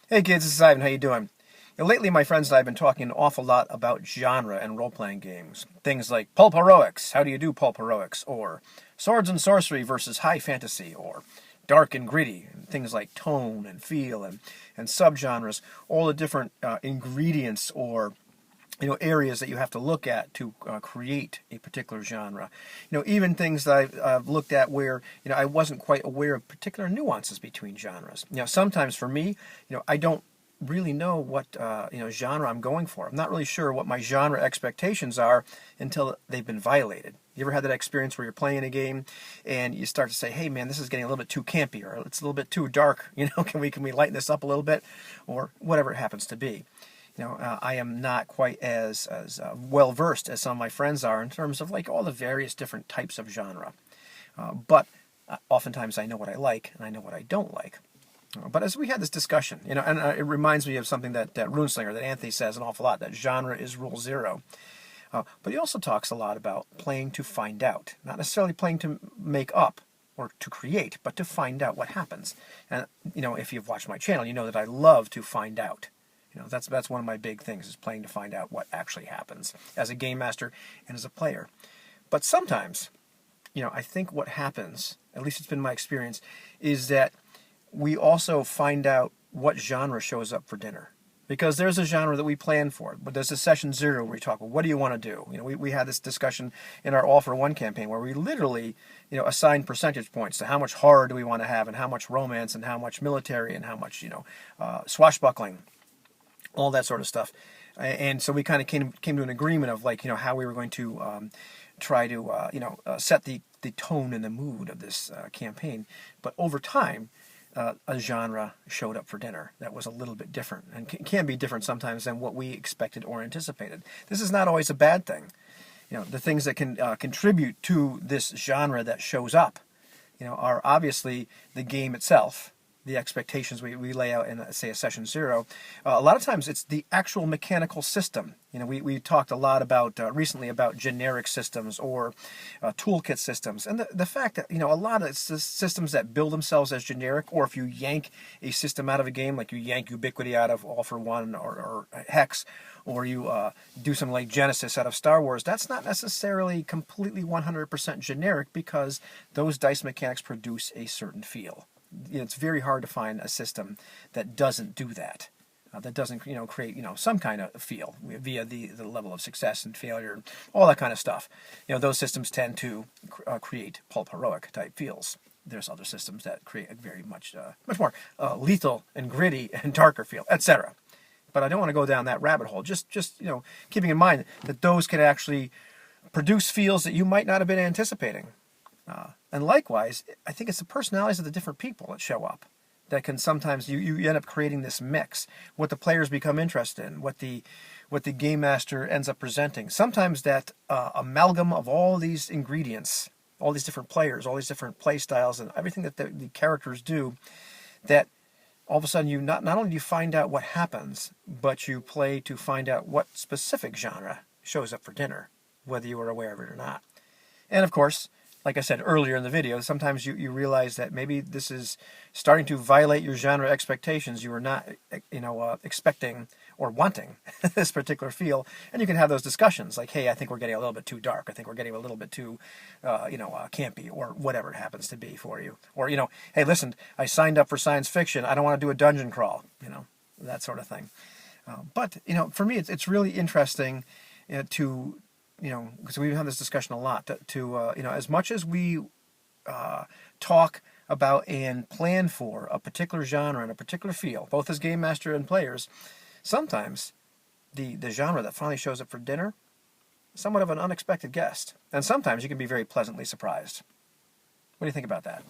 Hey kids, this is Ivan. How you doing? Lately, my friends and I have been talking an awful lot about genre and role-playing games. Things like pulp heroics, how do you do pulp heroics? Or swords and sorcery versus high fantasy, or dark and gritty, and things like tone and feel and subgenres, all the different ingredients or areas that you have to look at to create a particular genre. Even things that I've looked at where I wasn't quite aware of particular nuances between genres. Sometimes for me, I don't really know what genre I'm going for. I'm not really sure what my genre expectations are until they've been violated. You ever had that experience where you're playing a game and you start to say, "Hey, man, this is getting a little bit too campy, or it's a little bit too dark. Can we lighten this up a little bit, or whatever it happens to be." I am not quite as well versed as some of my friends are in terms of like all the various different types of genre. But oftentimes I know what I like and I know what I don't like. But as we had this discussion, and it reminds me of something that Runeslinger, that Anthony says an awful lot, that genre is rule zero. But he also talks a lot about playing to find out, not necessarily playing to make up or to create, but to find out what happens. And if you've watched my channel, you know that I love to find out. That's one of my big things, is playing to find out what actually happens as a game master and as a player. But sometimes, I think what happens, at least it's been my experience, is that we also find out what genre shows up for dinner. Because there's a genre that we plan for, but there's a session zero where we talk, well, what do you want to do? We had this discussion in our All for One campaign where we literally, assigned percentage points to how much horror do we want to have, and how much romance, and how much military, and how much, swashbuckling, all that sort of stuff. And so we kind of came to an agreement of how we were going to try to set the tone and the mood of this campaign. But over time, a genre showed up for dinner that was a little bit different, and can be different sometimes than what we expected or anticipated. This is not always a bad thing. The things that can contribute to this genre that shows up, are obviously the game itself, the expectations we lay out in, say, a session zero. A lot of times it's the actual mechanical system. We talked a lot about recently about generic systems or toolkit systems, and the fact that a lot of systems that build themselves as generic, or if you yank a system out of a game, like you yank Ubiquity out of All for One or Hex, or you do something like Genesis out of Star Wars, that's not necessarily completely 100% generic, because those dice mechanics produce a certain feel. It's very hard to find a system that doesn't do that, that doesn't create some kind of feel via the level of success and failure, all that kind of stuff. Those systems tend to create pulp heroic type feels. There's other systems that create a very much more lethal and gritty and darker feel, etc. But I don't want to go down that rabbit hole. Just keeping in mind that those can actually produce feels that you might not have been anticipating. And likewise, I think it's the personalities of the different people that show up that can sometimes you end up creating this mix. What the players become interested in, what the game master ends up presenting. Sometimes that amalgam of all these ingredients, all these different players, all these different play styles, and everything that the characters do, that all of a sudden you not only do you find out what happens, but you play to find out what specific genre shows up for dinner, whether you were aware of it or not. And of course, like I said earlier in the video, sometimes you realize that maybe this is starting to violate your genre expectations. You were not, expecting or wanting this particular feel, and you can have those discussions like, hey, I think we're getting a little bit too dark. I think we're getting a little bit too, campy, or whatever it happens to be for you. Or, hey, listen, I signed up for science fiction. I don't want to do a dungeon crawl, that sort of thing. But for me, it's really interesting to because we've had this discussion a lot, to as much as we talk about and plan for a particular genre and a particular feel, both as game master and players, sometimes the genre that finally shows up for dinner is somewhat of an unexpected guest. And sometimes you can be very pleasantly surprised. What do you think about that?